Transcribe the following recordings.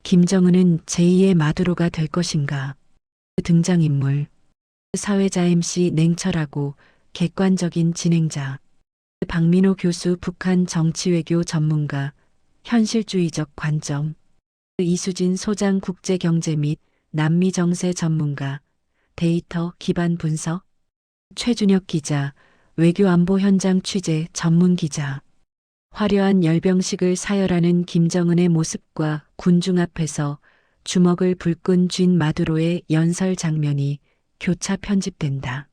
김정은은 제2의 마두로가 될 것인가? 등장인물. 사회자 MC 냉철하고 객관적인 진행자. 박민호 교수 북한 정치외교 전문가. 현실주의적 관점. 이수진 소장 국제경제 및 남미 정세 전문가. 데이터 기반 분석. 최준혁 기자. 외교안보 현장 취재 전문 기자. 화려한 열병식을 사열하는 김정은의 모습과 군중 앞에서 주먹을 불끈 쥔 마두로의 연설 장면이 교차 편집된다.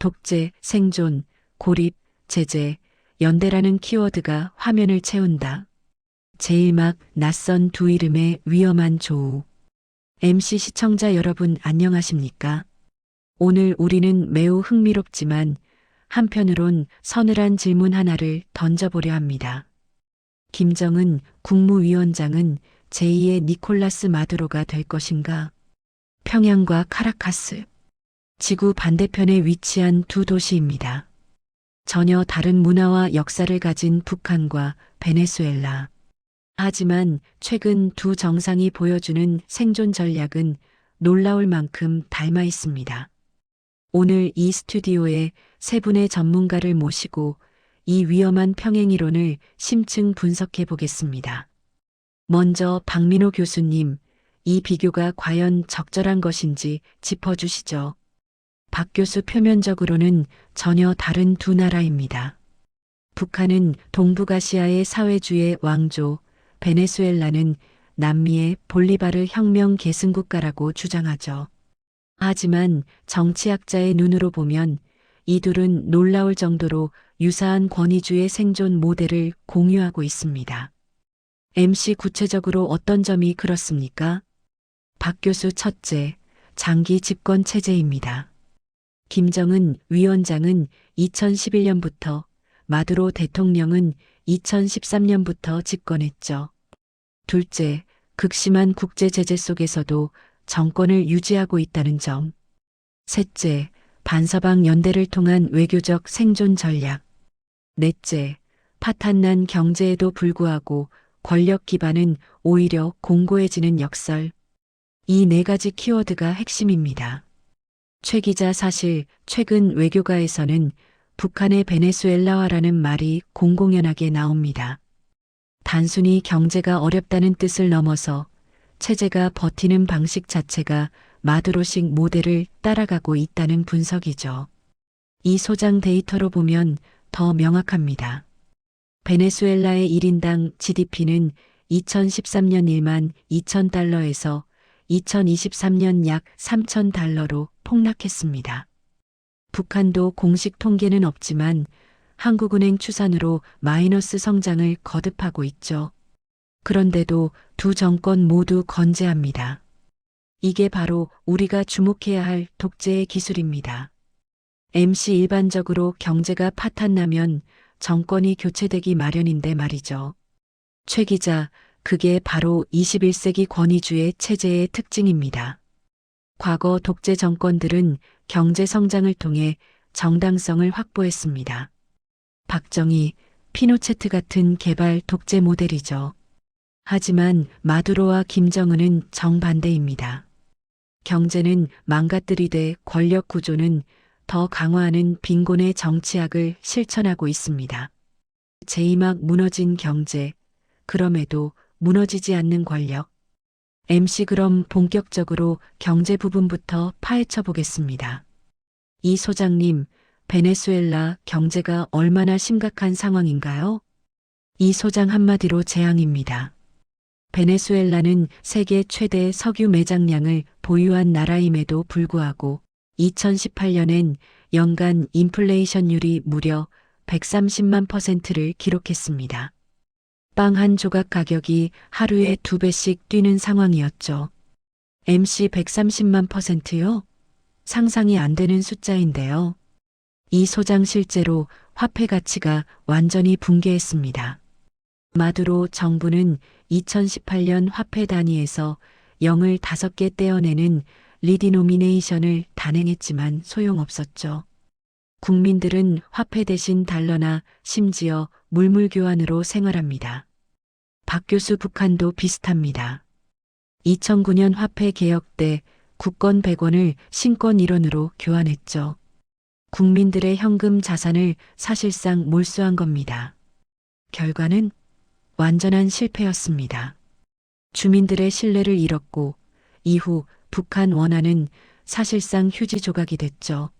독재, 생존, 고립, 제재, 연대라는 키워드가 화면을 채운다. 제일막 낯선 두 이름의 위험한 조우. MC 시청자 여러분 안녕하십니까? 오늘 우리는 매우 흥미롭지만 한편으론 서늘한 질문 하나를 던져보려 합니다. 김정은 국무위원장은 제2의 니콜라스 마두로가 될 것인가? 평양과 카라카스. 지구 반대편에 위치한 두 도시입니다. 전혀 다른 문화와 역사를 가진 북한과 베네수엘라. 하지만 최근 두 정상이 보여주는 생존 전략은 놀라울 만큼 닮아 있습니다. 오늘 이 스튜디오에 세 분의 전문가를 모시고 이 위험한 평행이론을 심층 분석해 보겠습니다. 먼저 박민호 교수님, 이 비교가 과연 적절한 것인지 짚어주시죠. 박 교수 표면적으로는 전혀 다른 두 나라입니다. 북한은 동북아시아의 사회주의 왕조, 베네수엘라는 남미의 볼리바르 혁명 계승국가라고 주장하죠. 하지만 정치학자의 눈으로 보면 이 둘은 놀라울 정도로 유사한 권위주의 생존 모델을 공유하고 있습니다. MC 구체적으로 어떤 점이 그렇습니까? 박 교수 첫째, 장기 집권 체제입니다. 김정은 위원장은 2011년부터, 마두로 대통령은 2013년부터 집권했죠. 둘째, 극심한 국제 제재 속에서도 정권을 유지하고 있다는 점. 셋째, 반서방 연대를 통한 외교적 생존 전략. 넷째, 파탄난 경제에도 불구하고 권력 기반은 오히려 공고해지는 역설. 이 네 가지 키워드가 핵심입니다. 최 기자, 사실 최근 외교가에서는 북한의 베네수엘라화라는 말이 공공연하게 나옵니다. 단순히 경제가 어렵다는 뜻을 넘어서 체제가 버티는 방식 자체가 마두로식 모델을 따라가고 있다는 분석이죠. 이 소장 데이터로 보면 더 명확합니다. 베네수엘라의 1인당 GDP는 2013년 1만 2천 달러에서 2023년 약 3천 달러로 폭락했습니다. 북한도 공식 통계는 없지만 한국은행 추산으로 마이너스 성장을 거듭하고 있죠. 그런데도 두 정권 모두 건재합니다. 이게 바로 우리가 주목해야 할 독재의 기술입니다. MC 일반적으로 경제가 파탄나면 정권이 교체되기 마련인데 말이죠. 최 기자, 그게 바로 21세기 권위주의 체제의 특징입니다. 과거 독재 정권들은 경제 성장을 통해 정당성을 확보했습니다. 박정희, 피노체트 같은 개발 독재 모델이죠. 하지만 마두로와 김정은은 정반대입니다. 경제는 망가뜨리되 권력 구조는 더 강화하는 빈곤의 정치학을 실천하고 있습니다. 제2막 무너진 경제, 그럼에도 무너지지 않는 권력. MC 그럼 본격적으로 경제 부분부터 파헤쳐 보겠습니다. 이 소장님, 베네수엘라 경제가 얼마나 심각한 상황인가요? 이 소장 한마디로 재앙입니다. 베네수엘라는 세계 최대 석유 매장량을 보유한 나라임에도 불구하고 2018년엔 연간 인플레이션율이 무려 130만 %를 기록했습니다. 빵 한 조각 가격이 하루에 2배씩 뛰는 상황이었죠. MC 130만 %요? 상상이 안 되는 숫자인데요. 이 소장 실제로 화폐 가치가 완전히 붕괴했습니다. 마두로 정부는 2018년 화폐 단위에서 0을 5개 떼어내는 리디노미네이션을 단행했지만 소용없었죠. 국민들은 화폐 대신 달러나 심지어 물물 교환으로 생활합니다. 박 교수, 북한도 비슷합니다. 2009년 화폐 개혁 때 국권 100원을 신권 1원으로 교환했죠. 국민들의 현금 자산을 사실상 몰수한 겁니다. 결과는 완전한 실패였습니다. 주민들의 신뢰를 잃었고 이후 북한 원화는 사실상 휴지 조각이 됐죠.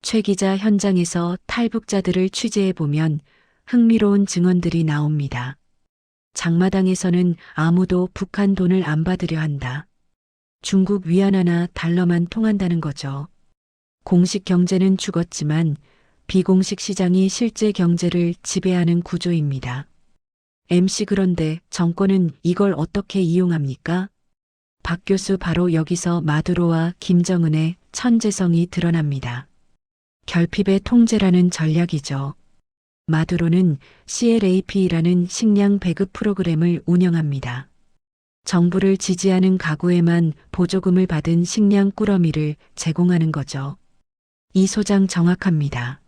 최 기자 현장에서 탈북자들을 취재해보면 흥미로운 증언들이 나옵니다. 장마당에서는 아무도 북한 돈을 안 받으려 한다. 중국 위안화나 달러만 통한다는 거죠. 공식 경제는 죽었지만 비공식 시장이 실제 경제를 지배하는 구조입니다. MC 그런데 정권은 이걸 어떻게 이용합니까? 박 교수 바로 여기서 마두로와 김정은의 천재성이 드러납니다. 결핍의 통제라는 전략이죠. 마두로는 CLAP라는 식량 배급 프로그램을 운영합니다. 정부를 지지하는 가구에만 보조금을 받은 식량 꾸러미를 제공하는 거죠. 이 소장 정확합니다.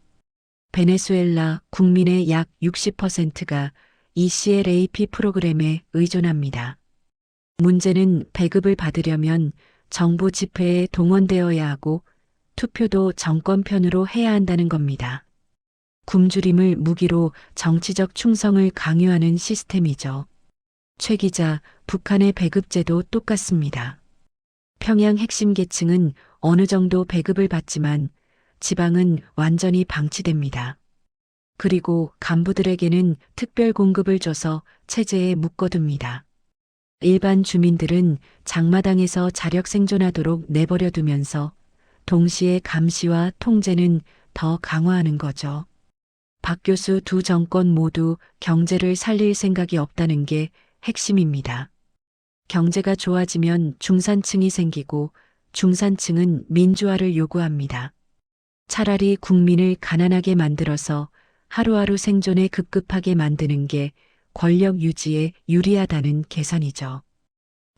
베네수엘라 국민의 약 60%가 이 CLAP 프로그램에 의존합니다. 문제는 배급을 받으려면 정부 집회에 동원되어야 하고 투표도 정권 편으로 해야 한다는 겁니다. 굶주림을 무기로 정치적 충성을 강요하는 시스템이죠. 최 기자, 북한의 배급제도 똑같습니다. 평양 핵심 계층은 어느 정도 배급을 받지만 지방은 완전히 방치됩니다. 그리고 간부들에게는 특별 공급을 줘서 체제에 묶어둡니다. 일반 주민들은 장마당에서 자력 생존하도록 내버려 두면서 동시에 감시와 통제는 더 강화하는 거죠. 박 교수 두 정권 모두 경제를 살릴 생각이 없다는 게 핵심입니다. 경제가 좋아지면 중산층이 생기고 중산층은 민주화를 요구합니다. 차라리 국민을 가난하게 만들어서 하루하루 생존에 급급하게 만드는 게 권력 유지에 유리하다는 계산이죠.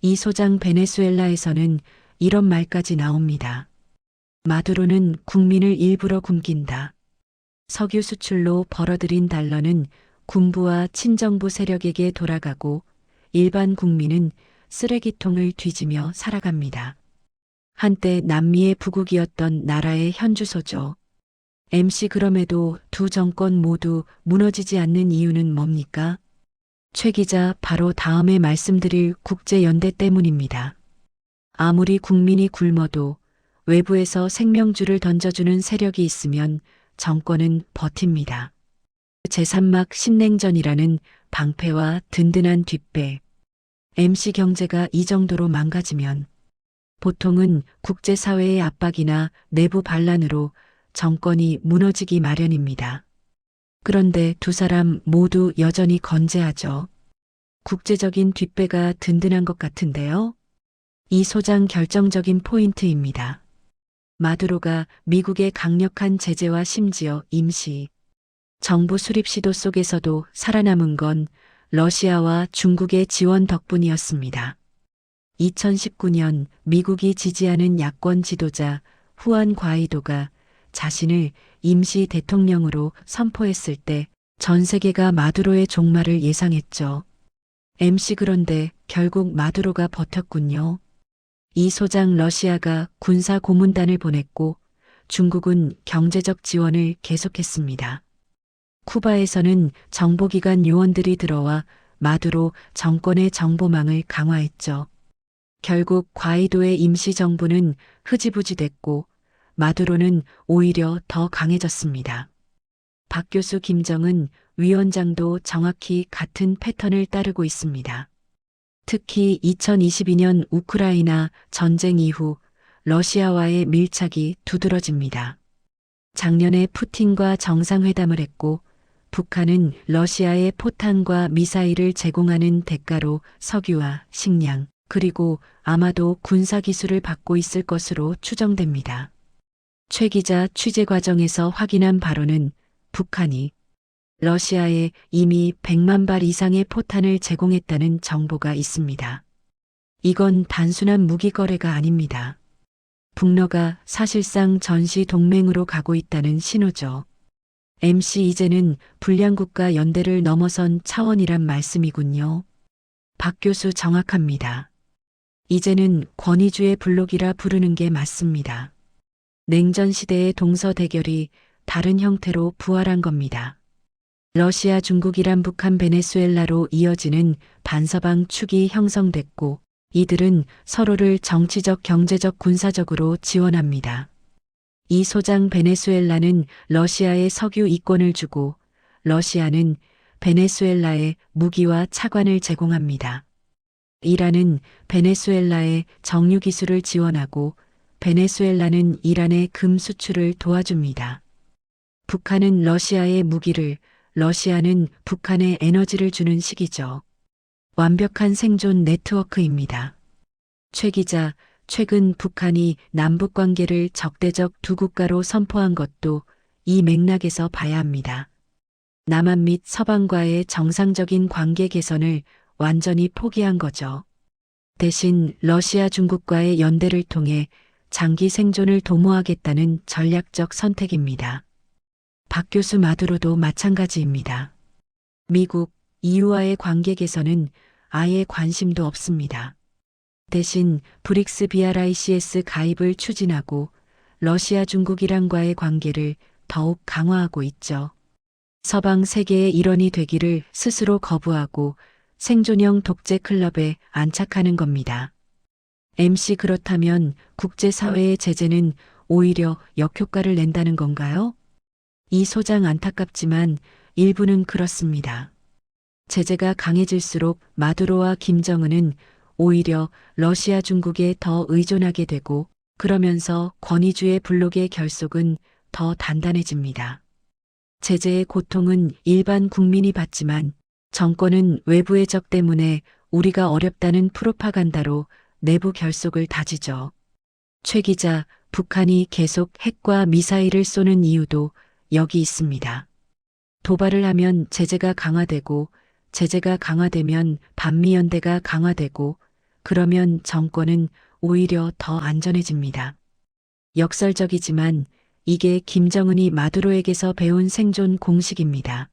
이 소장 베네수엘라에서는 이런 말까지 나옵니다. 마두로는 국민을 일부러 굶긴다. 석유 수출로 벌어들인 달러는 군부와 친정부 세력에게 돌아가고 일반 국민은 쓰레기통을 뒤지며 살아갑니다. 한때 남미의 부국이었던 나라의 현주소죠. MC 그럼에도 두 정권 모두 무너지지 않는 이유는 뭡니까? 최 기자, 바로 다음에 말씀드릴 국제연대 때문입니다. 아무리 국민이 굶어도 외부에서 생명줄을 던져주는 세력이 있으면 정권은 버팁니다. 제3막 신냉전이라는 방패와 든든한 뒷배. MC 경제가 이 정도로 망가지면 보통은 국제사회의 압박이나 내부 반란으로 정권이 무너지기 마련입니다. 그런데 두 사람 모두 여전히 건재하죠. 국제적인 뒷배가 든든한 것 같은데요. 이 소장 결정적인 포인트입니다. 마두로가 미국의 강력한 제재와 심지어 임시 정부 수립 시도 속에서도 살아남은 건 러시아와 중국의 지원 덕분이었습니다. 2019년 미국이 지지하는 야권 지도자 후안 과이도가 자신을 임시 대통령으로 선포했을 때 전 세계가 마두로의 종말을 예상했죠. MC 그런데 결국 마두로가 버텼군요. 이 소장, 러시아가 군사 고문단을 보냈고 중국은 경제적 지원을 계속했습니다. 쿠바에서는 정보기관 요원들이 들어와 마두로 정권의 정보망을 강화했죠. 결국 과이도의 임시정부는 흐지부지 됐고 마두로는 오히려 더 강해졌습니다. 박 교수, 김정은 위원장도 정확히 같은 패턴을 따르고 있습니다. 특히 2022년 우크라이나 전쟁 이후 러시아와의 밀착이 두드러집니다. 작년에 푸틴과 정상회담을 했고 북한은 러시아에 포탄과 미사일을 제공하는 대가로 석유와 식량, 그리고 아마도 군사기술을 받고 있을 것으로 추정됩니다. 최 기자, 취재 과정에서 확인한 바로는 북한이 러시아에 이미 100만 발 이상의 포탄을 제공했다는 정보가 있습니다. 이건 단순한 무기 거래가 아닙니다. 북러가 사실상 전시 동맹으로 가고 있다는 신호죠. MC 이제는 불량국가 연대를 넘어선 차원이란 말씀이군요. 박 교수 정확합니다. 이제는 권위주의 블록이라 부르는 게 맞습니다. 냉전 시대의 동서 대결이 다른 형태로 부활한 겁니다. 러시아, 중국, 이란, 북한, 베네수엘라로 이어지는 반서방 축이 형성됐고 이들은 서로를 정치적, 경제적, 군사적으로 지원합니다. 이 소장 베네수엘라는 러시아에 석유 이권을 주고 러시아는 베네수엘라에 무기와 차관을 제공합니다. 이란은 베네수엘라의 정유 기술을 지원하고 베네수엘라는 이란의 금 수출을 도와줍니다. 북한은 러시아에 무기를, 러시아는 북한에 에너지를 주는 식이죠. 완벽한 생존 네트워크입니다. 최 기자, 최근 북한이 남북 관계를 적대적 두 국가로 선포한 것도 이 맥락에서 봐야 합니다. 남한 및 서방과의 정상적인 관계 개선을 완전히 포기한 거죠. 대신 러시아, 중국과의 연대를 통해 장기 생존을 도모하겠다는 전략적 선택입니다. 박 교수 마두로도 마찬가지입니다. 미국, EU와의 관계 개선은 아예 관심도 없습니다. 대신 브릭스 BRICS 가입을 추진하고 러시아, 중국, 이란과의 관계를 더욱 강화하고 있죠. 서방 세계의 일원이 되기를 스스로 거부하고 생존형 독재 클럽에 안착하는 겁니다. MC 그렇다면 국제사회의 제재는 오히려 역효과를 낸다는 건가요? 이 소장 안타깝지만 일부는 그렇습니다. 제재가 강해질수록 마두로와 김정은은 오히려 러시아, 중국에 더 의존하게 되고 그러면서 권위주의 블록의 결속은 더 단단해집니다. 제재의 고통은 일반 국민이 받지만 정권은 외부의 적 때문에 우리가 어렵다는 프로파간다로 내부 결속을 다지죠. 최 기자, 북한이 계속 핵과 미사일을 쏘는 이유도 여기 있습니다. 도발을 하면 제재가 강화되고 제재가 강화되면 반미연대가 강화되고 그러면 정권은 오히려 더 안전해집니다. 역설적이지만 이게 김정은이 마두로에게서 배운 생존 공식입니다.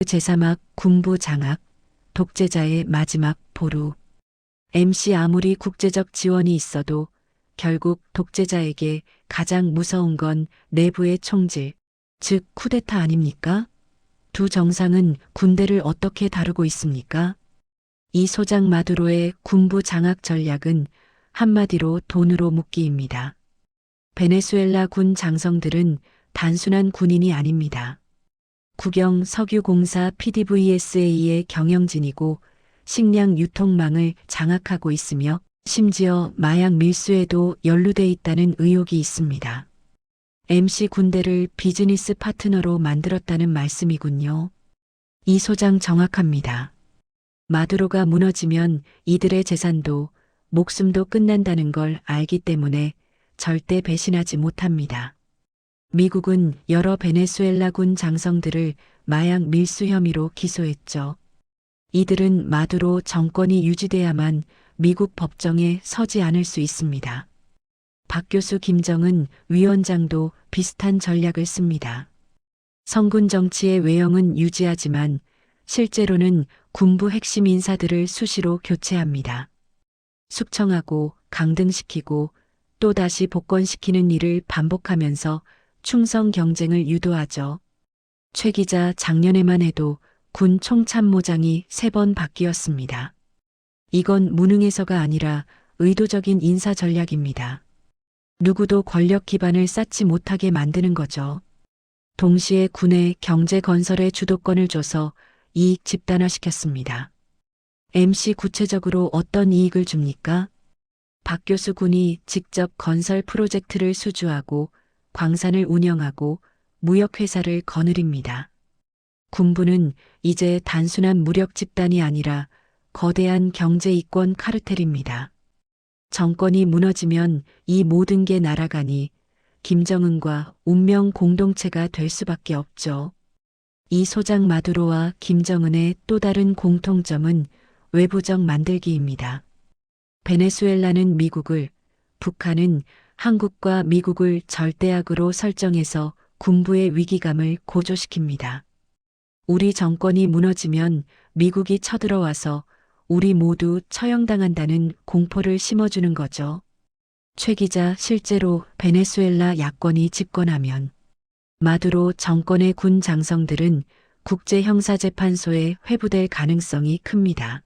제3학 군부 장악, 독재자의 마지막 보루. MC 아무리 국제적 지원이 있어도 결국 독재자에게 가장 무서운 건 내부의 총질, 즉 쿠데타 아닙니까? 두 정상은 군대를 어떻게 다루고 있습니까? 이 소장 마두로의 군부 장악 전략은 한마디로 돈으로 묶기입니다. 베네수엘라 군 장성들은 단순한 군인이 아닙니다. 국영 석유공사 PDVSA의 경영진이고 식량 유통망을 장악하고 있으며 심지어 마약 밀수에도 연루돼 있다는 의혹이 있습니다. MC 군대를 비즈니스 파트너로 만들었다는 말씀이군요. 이 소장 정확합니다. 마두로가 무너지면 이들의 재산도 목숨도 끝난다는 걸 알기 때문에 절대 배신하지 못합니다. 미국은 여러 베네수엘라군 장성들을 마약 밀수 혐의로 기소했죠. 이들은 마두로 정권이 유지돼야만 미국 법정에 서지 않을 수 있습니다. 박 교수 김정은 위원장도 비슷한 전략을 씁니다. 성군 정치의 외형은 유지하지만 실제로는 군부 핵심 인사들을 수시로 교체합니다. 숙청하고 강등시키고 또다시 복권시키는 일을 반복하면서 충성 경쟁을 유도하죠. 최 기자, 작년에만 해도 군 총참모장이 3번 바뀌었습니다. 이건 무능해서가 아니라 의도적인 인사 전략입니다. 누구도 권력 기반을 쌓지 못하게 만드는 거죠. 동시에 군의 경제 건설에 주도권을 줘서 이익 집단화시켰습니다. MC 구체적으로 어떤 이익을 줍니까? 박 교수 군이 직접 건설 프로젝트를 수주하고 광산을 운영하고 무역회사를 거느립니다. 군부는 이제 단순한 무력 집단이 아니라 거대한 경제 이권 카르텔입니다. 정권이 무너지면 이 모든 게 날아가니 김정은과 운명 공동체가 될 수밖에 없죠. 이 소장 마두로와 김정은의 또 다른 공통점은 외부적 만들기입니다. 베네수엘라는 미국을, 북한은 한국과 미국을 절대악으로 설정해서 군부의 위기감을 고조시킵니다. 우리 정권이 무너지면 미국이 쳐들어와서 우리 모두 처형당한다는 공포를 심어주는 거죠. 최 기자, 실제로 베네수엘라 야권이 집권하면 마두로 정권의 군 장성들은 국제형사재판소에 회부될 가능성이 큽니다.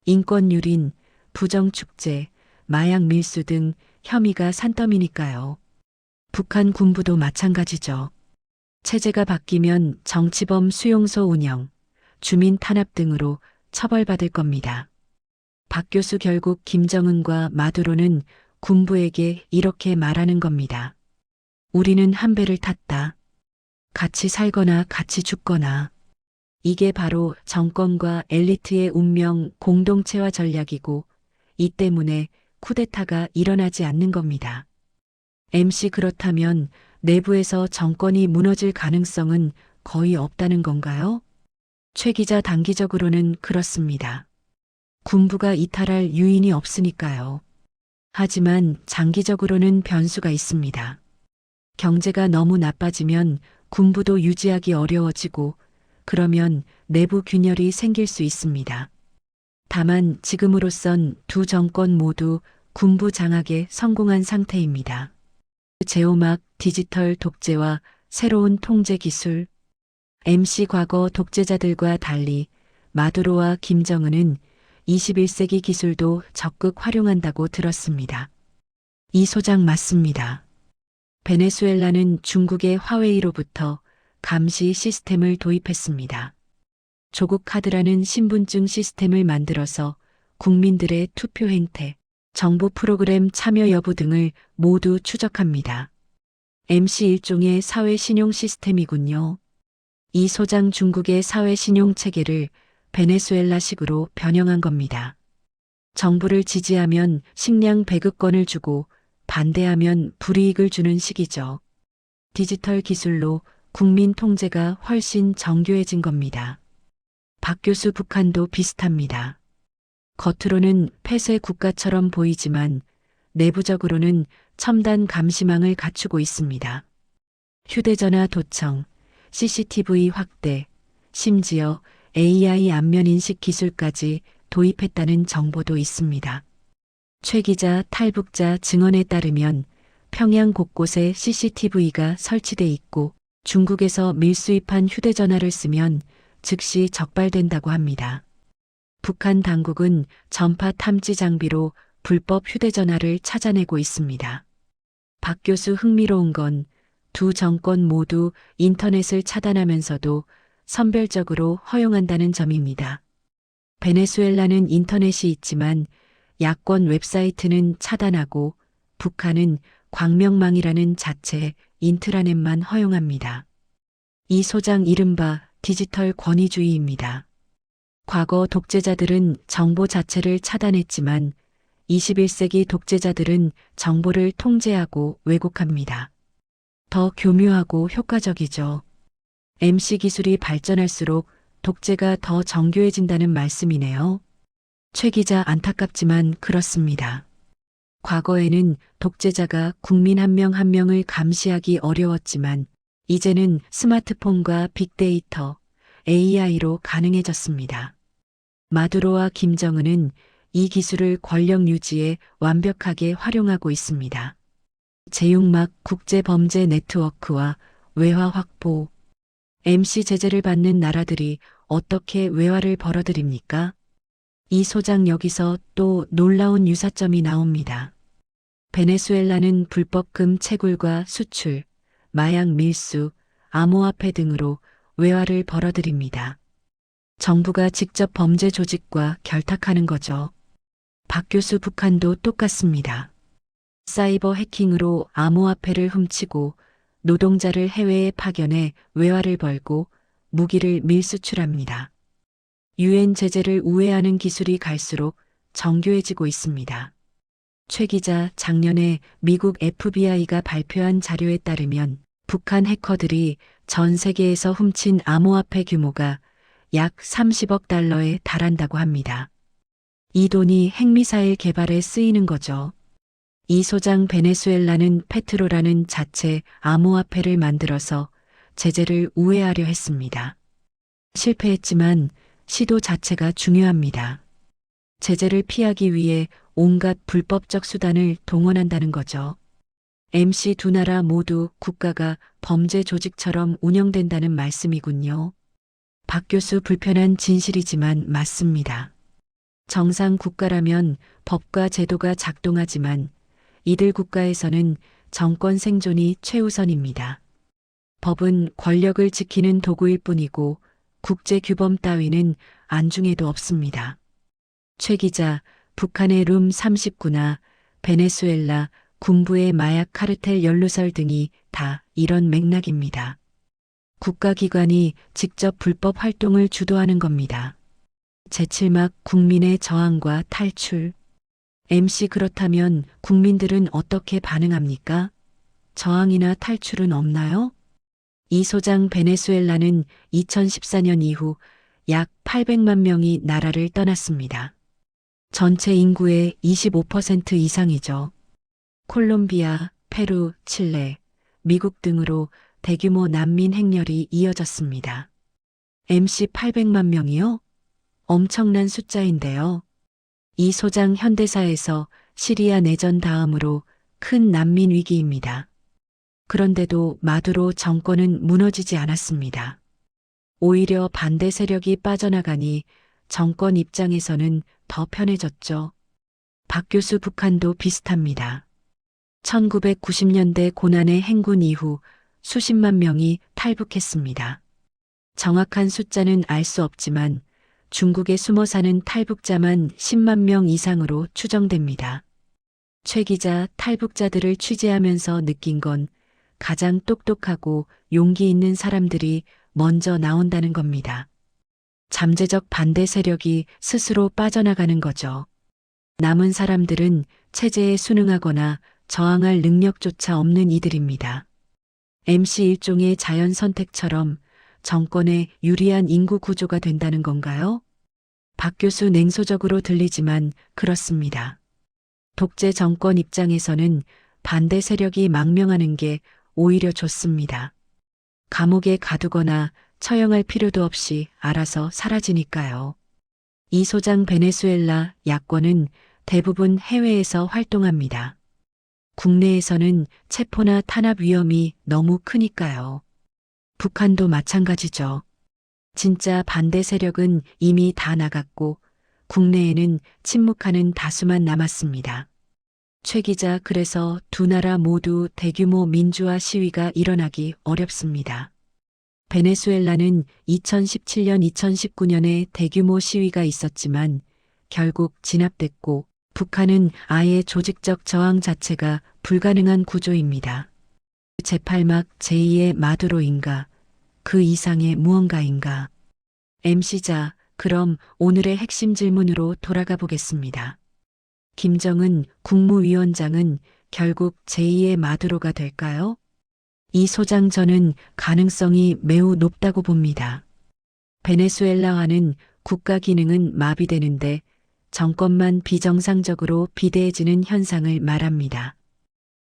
인권유린, 부정축제, 마약 밀수 등 혐의가 산더미니까요. 북한 군부도 마찬가지죠. 체제가 바뀌면 정치범 수용소 운영, 주민 탄압 등으로 처벌받을 겁니다. 박 교수, 결국 김정은과 마두로는 군부에게 이렇게 말하는 겁니다. 우리는 한 배를 탔다. 같이 살거나 같이 죽거나. 이게 바로 정권과 엘리트의 운명, 공동체화 전략이고, 이 때문에 쿠데타가 일어나지 않는 겁니다. MC, 그렇다면 내부에서 정권이 무너질 가능성은 거의 없다는 건가요? 최 기자, 단기적으로는 그렇습니다. 군부가 이탈할 유인이 없으니까요. 하지만 장기적으로는 변수가 있습니다. 경제가 너무 나빠지면 군부도 유지하기 어려워지고, 그러면 내부 균열이 생길 수 있습니다. 다만 지금으로선 두 정권 모두 군부 장악에 성공한 상태입니다. 제오막, 디지털 독재와 새로운 통제 기술. MC, 과거 독재자들과 달리 마두로와 김정은은 21세기 기술도 적극 활용한다고 들었습니다. 이 소장, 맞습니다. 베네수엘라는 중국의 화웨이로부터 감시 시스템을 도입했습니다. 조국 카드라는 신분증 시스템을 만들어서 국민들의 투표 행태, 정부 프로그램 참여 여부 등을 모두 추적합니다. MC, 일종의 사회 신용 시스템이군요. 이 소장, 중국의 사회 신용 체계를 베네수엘라식으로 변형한 겁니다. 정부를 지지하면 식량 배급권을 주고 반대하면 불이익을 주는 식이죠. 디지털 기술로 국민 통제가 훨씬 정교해진 겁니다. 박 교수, 북한도 비슷합니다. 겉으로는 폐쇄 국가처럼 보이지만 내부적으로는 첨단 감시망을 갖추고 있습니다. 휴대전화 도청, CCTV 확대, 심지어 AI 안면 인식 기술까지 도입했다는 정보도 있습니다. 최 기자, 탈북자 증언에 따르면 평양 곳곳에 CCTV가 설치돼 있고, 중국에서 밀수입한 휴대전화를 쓰면 즉시 적발된다고 합니다. 북한 당국은 전파 탐지 장비로 불법 휴대전화를 찾아내고 있습니다. 박 교수, 흥미로운 건 두 정권 모두 인터넷을 차단하면서도 선별적으로 허용한다는 점입니다. 베네수엘라는 인터넷이 있지만 야권 웹사이트는 차단하고, 북한은 광명망이라는 자체 인트라넷만 허용합니다. 이 소장, 이른바 디지털 권위주의입니다. 과거 독재자들은 정보 자체를 차단했지만 21세기 독재자들은 정보를 통제하고 왜곡합니다. 더 교묘하고 효과적이죠. MC, 기술이 발전할수록 독재가 더 정교해진다는 말씀이네요. 최 기자, 안타깝지만 그렇습니다. 과거에는 독재자가 국민 한 명 한 명을 감시하기 어려웠지만 이제는 스마트폰과 빅데이터, AI로 가능해졌습니다. 마두로와 김정은은 이 기술을 권력 유지에 완벽하게 활용하고 있습니다. 제육막, 국제범죄 네트워크와 외화 확보. MC, 제재를 받는 나라들이 어떻게 외화를 벌어들입니까? 이 소장, 여기서 또 놀라운 유사점이 나옵니다. 베네수엘라는 불법금 채굴과 수출, 마약 밀수, 암호화폐 등으로 외화를 벌어들입니다. 정부가 직접 범죄 조직과 결탁하는 거죠. 박 교수, 북한도 똑같습니다. 사이버 해킹으로 암호화폐를 훔치고 노동자를 해외에 파견해 외화를 벌고 무기를 밀수출합니다. UN 제재를 우회하는 기술이 갈수록 정교해지고 있습니다. 최 기자, 작년에 미국 FBI가 발표한 자료에 따르면 북한 해커들이 전 세계에서 훔친 암호화폐 규모가 약 30억 달러에 달한다고 합니다. 이 돈이 핵미사일 개발에 쓰이는 거죠. 이 소장, 베네수엘라는 페트로라는 자체 암호화폐를 만들어서 제재를 우회하려 했습니다. 실패했지만 시도 자체가 중요합니다. 제재를 피하기 위해 온갖 불법적 수단을 동원한다는 거죠. MC 두 나라 모두 국가가 범죄 조직처럼 운영된다는 말씀이군요. 박 교수 불편한 진실이지만 맞습니다. 정상 국가라면 법과 제도가 작동하지만 이들 국가에서는 정권 생존이 최우선입니다. 법은 권력을 지키는 도구일 뿐이고 국제 규범 따위는 안중에도 없습니다. 최 기자, 북한의 룸 39나 베네수엘라 군부의 마약 카르텔 연루설 등이 다 이런 맥락입니다. 국가기관이 직접 불법 활동을 주도하는 겁니다. 제7막 국민의 저항과 탈출. MC 그렇다면 국민들은 어떻게 반응합니까? 저항이나 탈출은 없나요? 이 소장 베네수엘라는 2014년 이후 약 800만 명이 나라를 떠났습니다. 전체 인구의 25% 이상이죠. 콜롬비아, 페루, 칠레, 미국 등으로 대규모 난민 행렬이 이어졌습니다. MC 800만 명이요? 엄청난 숫자인데요. 이 소장 현대사에서 시리아 내전 다음으로 큰 난민 위기입니다. 그런데도 마두로 정권은 무너지지 않았습니다. 오히려 반대 세력이 빠져나가니 정권 입장에서는 더 편해졌죠. 박 교수 북한도 비슷합니다. 1990년대 고난의 행군 이후 수십만 명이 탈북했습니다. 정확한 숫자는 알 수 없지만 중국에 숨어 사는 탈북자만 10만 명 이상으로 추정됩니다. 최 기자, 탈북자들을 취재하면서 느낀 건 가장 똑똑하고 용기 있는 사람들이 먼저 나온다는 겁니다. 잠재적 반대 세력이 스스로 빠져나가는 거죠. 남은 사람들은 체제에 순응하거나 저항할 능력조차 없는 이들입니다. MC 일종의 자연 선택처럼 정권에 유리한 인구 구조가 된다는 건가요? 박 교수 냉소적으로 들리지만 그렇습니다. 독재 정권 입장에서는 반대 세력이 망명하는 게 오히려 좋습니다. 감옥에 가두거나 처형할 필요도 없이 알아서 사라지니까요. 이 소장 베네수엘라 야권은 대부분 해외에서 활동합니다. 국내에서는 체포나 탄압 위험이 너무 크니까요. 북한도 마찬가지죠. 진짜 반대 세력은 이미 다 나갔고 국내에는 침묵하는 다수만 남았습니다. 최 기자, 그래서 두 나라 모두 대규모 민주화 시위가 일어나기 어렵습니다. 베네수엘라는 2017년, 2019년에 대규모 시위가 있었지만 결국 진압됐고 북한은 아예 조직적 저항 자체가 불가능한 구조입니다. 제8막 제2의 마두로인가? 그 이상의 무언가인가? MC자, 그럼 오늘의 핵심 질문으로 돌아가 보겠습니다. 김정은 국무위원장은 결국 제2의 마두로가 될까요? 이 소장, 저는 가능성이 매우 높다고 봅니다. 베네수엘라와는 국가 기능은 마비되는데 정권만 비정상적으로 비대해지는 현상을 말합니다.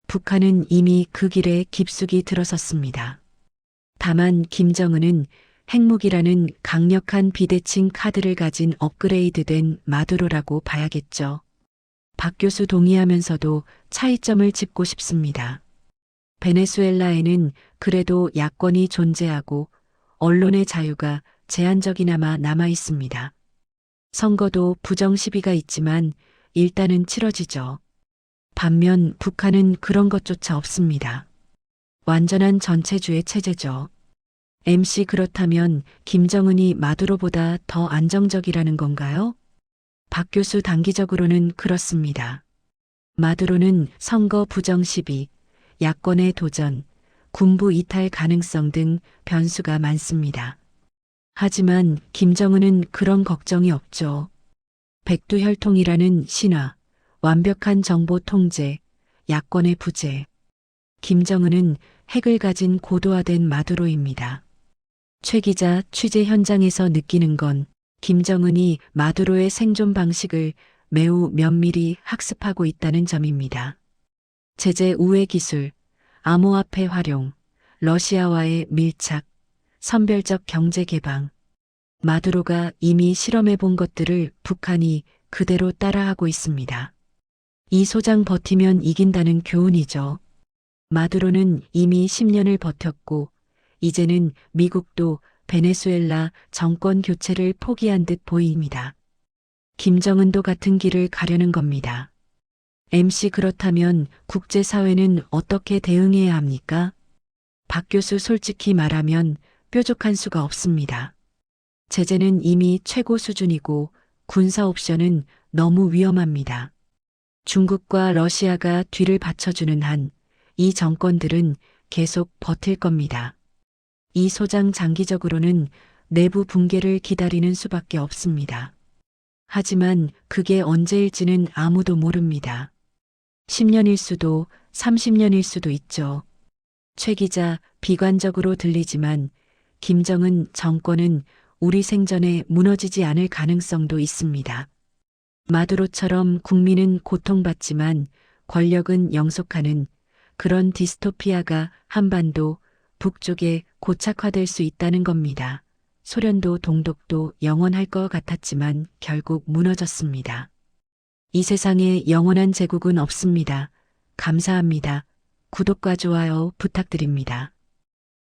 북한은 이미 그 길에 깊숙이 들어섰습니다. 다만 김정은은 핵무기라는 강력한 비대칭 카드를 가진 업그레이드된 마두로라고 봐야겠죠. 박 교수 동의하면서도 차이점을 짚고 싶습니다. 베네수엘라에는 그래도 야권이 존재하고 언론의 자유가 제한적이나마 남아 있습니다. 선거도 부정 시비가 있지만 일단은 치러지죠. 반면 북한은 그런 것조차 없습니다. 완전한 전체주의 체제죠. MC 그렇다면 김정은이 마두로보다 더 안정적이라는 건가요? 박 교수 단기적으로는 그렇습니다. 마두로는 선거 부정 시비, 야권의 도전, 군부 이탈 가능성 등 변수가 많습니다. 하지만 김정은은 그런 걱정이 없죠. 백두혈통이라는 신화, 완벽한 정보 통제, 야권의 부재. 김정은은 핵을 가진 고도화된 마두로입니다. 최 기자, 취재 현장에서 느끼는 건 김정은이 마두로의 생존 방식을 매우 면밀히 학습하고 있다는 점입니다. 제재 우회 기술, 암호화폐 활용, 러시아와의 밀착, 선별적 경제 개방. 마두로가 이미 실험해 본 것들을 북한이 그대로 따라하고 있습니다. 이 소장 버티면 이긴다는 교훈이죠. 마두로는 이미 10년을 버텼고 이제는 미국도 베네수엘라 정권 교체를 포기한 듯 보입니다. 김정은도 같은 길을 가려는 겁니다. MC 그렇다면 국제사회는 어떻게 대응해야 합니까? 박 교수 솔직히 말하면 뾰족한 수가 없습니다. 제재는 이미 최고 수준이고 군사 옵션은 너무 위험합니다. 중국과 러시아가 뒤를 받쳐주는 한 이 정권들은 계속 버틸 겁니다. 이 소장 장기적으로는 내부 붕괴를 기다리는 수밖에 없습니다. 하지만 그게 언제일지는 아무도 모릅니다. 10년일 수도 30년일 수도 있죠. 최 기자, 비관적으로 들리지만 김정은 정권은 우리 생전에 무너지지 않을 가능성도 있습니다. 마두로처럼 국민은 고통받지만 권력은 영속하는 그런 디스토피아가 한반도 북쪽에 고착화될 수 있다는 겁니다. 소련도 동독도 영원할 것 같았지만 결국 무너졌습니다. 이 세상에 영원한 제국은 없습니다. 감사합니다. 구독과 좋아요 부탁드립니다.